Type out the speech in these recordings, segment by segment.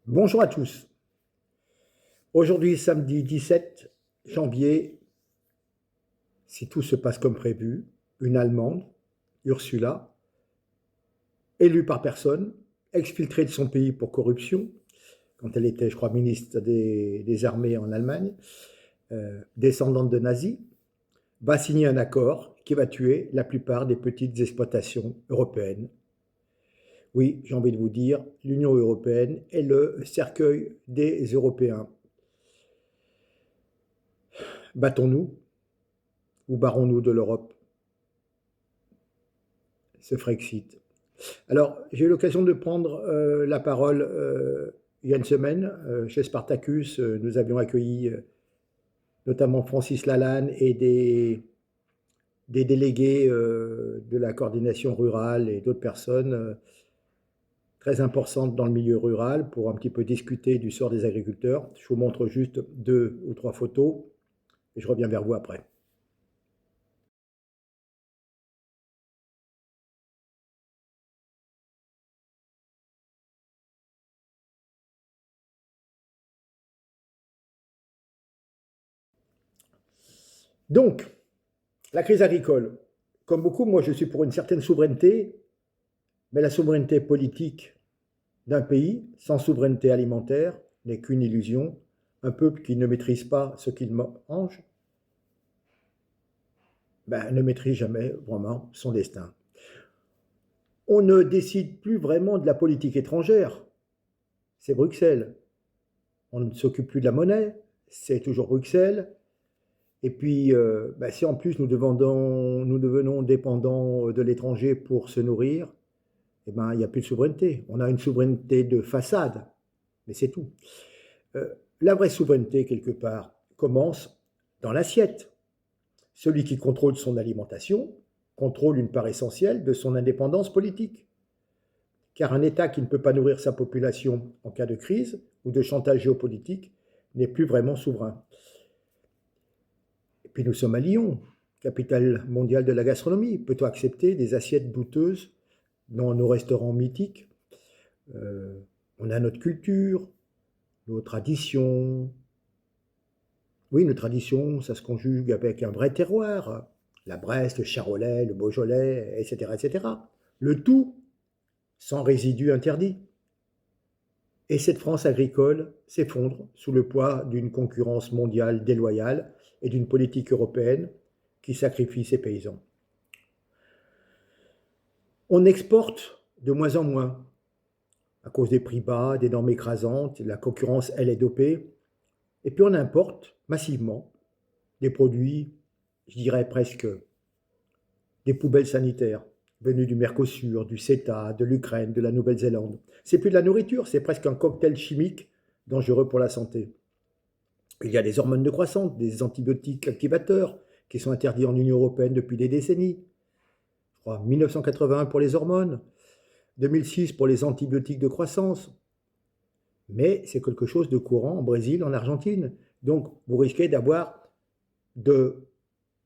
Bonjour à tous. Aujourd'hui, samedi 17 janvier, si tout se passe comme prévu, une Allemande, Ursula, élue par personne, exfiltrée de son pays pour corruption, quand elle était, je crois, ministre des Armées en Allemagne, descendante de nazis, va signer un accord qui va tuer la plupart des petites exploitations européennes. Oui, j'ai envie de vous dire, l'Union européenne est le cercueil des Européens. Battons-nous ou barrons-nous de l'Europe, ce Frexit? Alors, j'ai eu l'occasion de prendre la parole il y a une semaine. Chez Spartacus, nous avions accueilli notamment Francis Lalanne et des délégués de la coordination rurale et d'autres personnes très importantes dans le milieu rural pour un petit peu discuter du sort des agriculteurs. Je vous montre juste 2 ou 3 photos et je reviens vers vous après. Donc, la crise agricole. Comme beaucoup, moi je suis pour une certaine souveraineté, mais la souveraineté politique d'un pays sans souveraineté alimentaire n'est qu'une illusion. Un peuple qui ne maîtrise pas ce qu'il mange ne maîtrise jamais vraiment son destin. On ne décide plus vraiment de la politique étrangère, c'est Bruxelles. On ne s'occupe plus de la monnaie, c'est toujours Bruxelles. Et puis, si en plus nous devenons dépendants de l'étranger pour se nourrir, il n'y a plus de souveraineté. On a une souveraineté de façade, mais c'est tout. La vraie souveraineté, quelque part, commence dans l'assiette. Celui qui contrôle son alimentation contrôle une part essentielle de son indépendance politique. Car un État qui ne peut pas nourrir sa population en cas de crise ou de chantage géopolitique n'est plus vraiment souverain. Et puis nous sommes à Lyon, capitale mondiale de la gastronomie. Peut-on accepter des assiettes douteuses dans nos restaurants mythiques? On a notre culture, nos traditions. Oui, nos traditions, ça se conjugue avec un vrai terroir. La Bresse, le Charolais, le Beaujolais, etc., etc. Le tout sans résidus interdits. Et cette France agricole s'effondre sous le poids d'une concurrence mondiale déloyale et d'une politique européenne qui sacrifie ses paysans. On exporte de moins en moins à cause des prix bas, des normes écrasantes, la concurrence, elle, est dopée. Et puis on importe massivement des produits, je dirais presque des poubelles sanitaires venues du Mercosur, du CETA, de l'Ukraine, de la Nouvelle-Zélande. C'est plus de la nourriture, c'est presque un cocktail chimique dangereux pour la santé. Il y a des hormones de croissance, des antibiotiques activateurs qui sont interdits en Union européenne depuis des décennies. Je crois 1981 pour les hormones, 2006 pour les antibiotiques de croissance. Mais c'est quelque chose de courant en Brésil, en Argentine. Donc vous risquez d'avoir de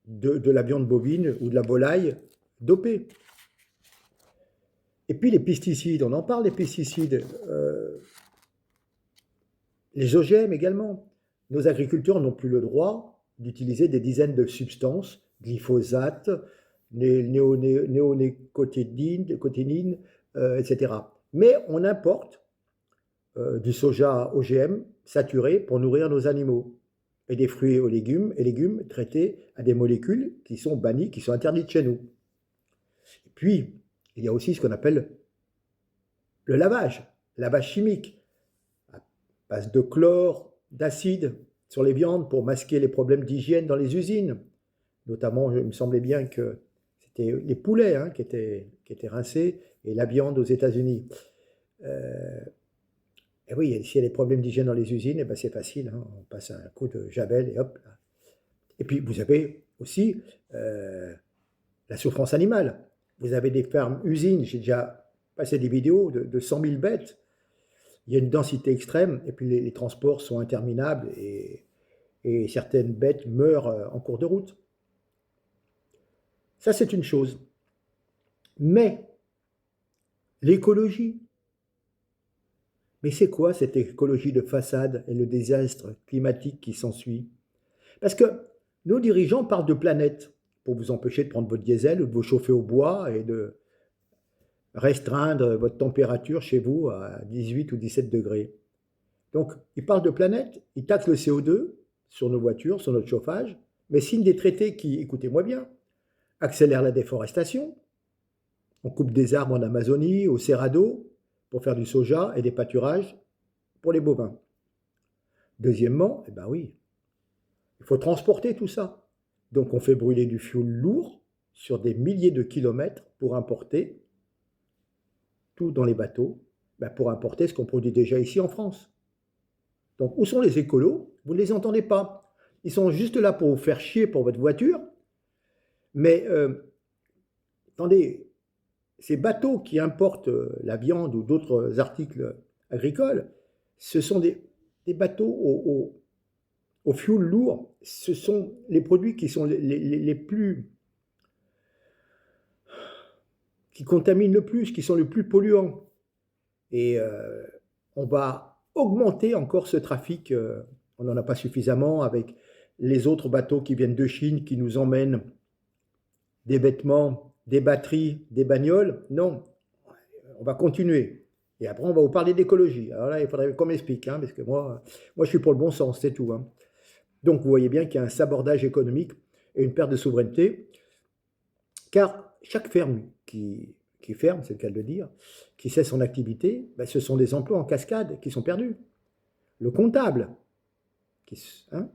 la viande bovine ou de la volaille dopée. Et puis les pesticides, on en parle des pesticides, les OGM également. Nos agriculteurs n'ont plus le droit d'utiliser des dizaines de substances, glyphosate, néonicotinoïdes, etc. Mais on importe du soja OGM saturé pour nourrir nos animaux et des fruits et légumes traités à des molécules qui sont bannies, qui sont interdites chez nous. Et puis, il y a aussi ce qu'on appelle le lavage chimique, à base de chlore, d'acide sur les viandes pour masquer les problèmes d'hygiène dans les usines. Notamment, il me semblait bien que c'était les poulets qui étaient rincés et la viande aux États-Unis. Et oui, s'il y a des problèmes d'hygiène dans les usines, c'est facile, on passe un coup de javel et hop. Et puis vous avez aussi la souffrance animale. Vous avez des fermes-usines, j'ai déjà passé des vidéos de 100 000 bêtes. Il y a une densité extrême et puis les transports sont interminables et certaines bêtes meurent en cours de route. Ça, c'est une chose. Mais l'écologie, Mais c'est quoi cette écologie de façade et le désastre climatique qui s'ensuit? Parce que nos dirigeants parlent de planète pour vous empêcher de prendre votre diesel ou de vous chauffer au bois et de restreindre votre température chez vous à 18 ou 17 degrés. Donc, ils parlent de planète, ils taxent le CO2 sur nos voitures, sur notre chauffage, mais signent des traités qui, écoutez-moi bien, accélèrent la déforestation. On coupe des arbres en Amazonie, au Cerrado, pour faire du soja et des pâturages pour les bovins. Deuxièmement, eh ben oui, il faut transporter tout ça. Donc on fait brûler du fioul lourd sur des milliers de kilomètres pour importer tout dans les bateaux, ben pour importer ce qu'on produit déjà ici en France. Donc où sont les écolos? Vous ne les entendez pas. Ils sont juste là pour vous faire chier pour votre voiture. Mais attendez, ces bateaux qui importent la viande ou d'autres articles agricoles, ce sont des bateaux au fioul lourd. Ce sont les produits qui sont les plus, qui contaminent le plus, qui sont les plus polluants. Et on va augmenter encore ce trafic. On n'en a pas suffisamment avec les autres bateaux qui viennent de Chine, qui nous emmènent des vêtements, des batteries, des bagnoles. Non, on va continuer. Et après, on va vous parler d'écologie. Alors là, il faudrait qu'on m'explique, hein, parce que moi, je suis pour le bon sens, c'est tout. Hein. Donc, vous voyez bien qu'il y a un sabordage économique et une perte de souveraineté, car chaque ferme qui ferme, c'est le cas de le dire, qui cesse son activité, ben, ce sont des emplois en cascade qui sont perdus. Le comptable, hein,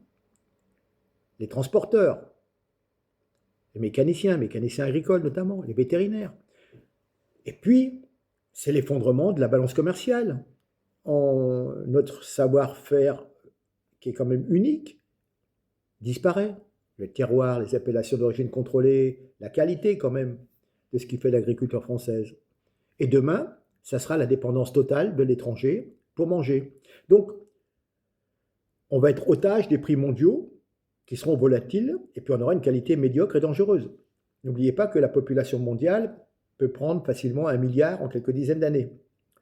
les transporteurs, les mécaniciens agricoles notamment, les vétérinaires. Et puis, c'est l'effondrement de la balance commerciale. Notre savoir-faire, qui est quand même unique, disparaît. Le terroir, les appellations d'origine contrôlée, la qualité quand même de ce qui fait l'agriculture française. Et demain, ça sera la dépendance totale de l'étranger pour manger. Donc, on va être otage des prix mondiaux qui seront volatiles, et puis on aura une qualité médiocre et dangereuse. N'oubliez pas que la population mondiale peut prendre facilement 1 milliard en quelques dizaines d'années.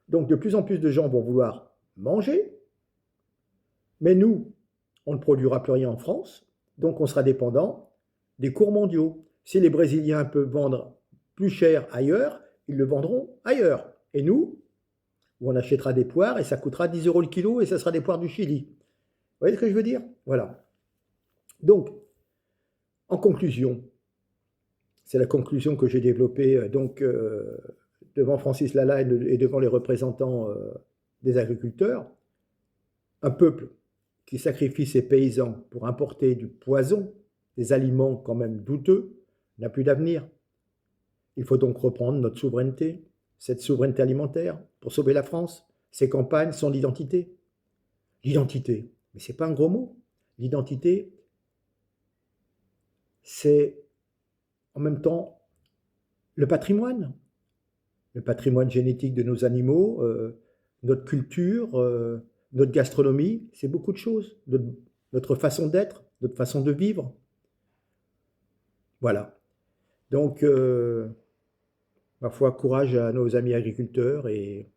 Donc de plus en plus de gens vont vouloir manger, mais nous, on ne produira plus rien en France, donc on sera dépendant des cours mondiaux. Si les Brésiliens peuvent vendre plus cher ailleurs, ils le vendront ailleurs. Et nous, on achètera des poires et ça coûtera 10 € le kilo et ça sera des poires du Chili. Vous voyez ce que je veux dire? Voilà. Donc, en conclusion, c'est la conclusion que j'ai développée devant Francis Lalanne et devant les représentants des agriculteurs. Un peuple qui sacrifie ses paysans pour importer du poison, des aliments quand même douteux, n'a plus d'avenir. Il faut donc reprendre notre souveraineté, cette souveraineté alimentaire, pour sauver la France. Ces campagnes sont l'identité. L'identité, mais ce n'est pas un gros mot. L'identité, c'est en même temps le patrimoine génétique de nos animaux, notre culture, notre gastronomie, c'est beaucoup de choses, notre façon d'être, notre façon de vivre. Voilà. Donc, ma foi, courage à nos amis agriculteurs et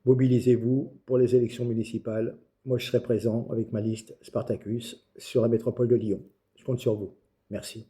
mobilisez-vous pour les élections municipales. Moi, je serai présent avec ma liste Spartacus sur la métropole de Lyon. Je compte sur vous. Merci.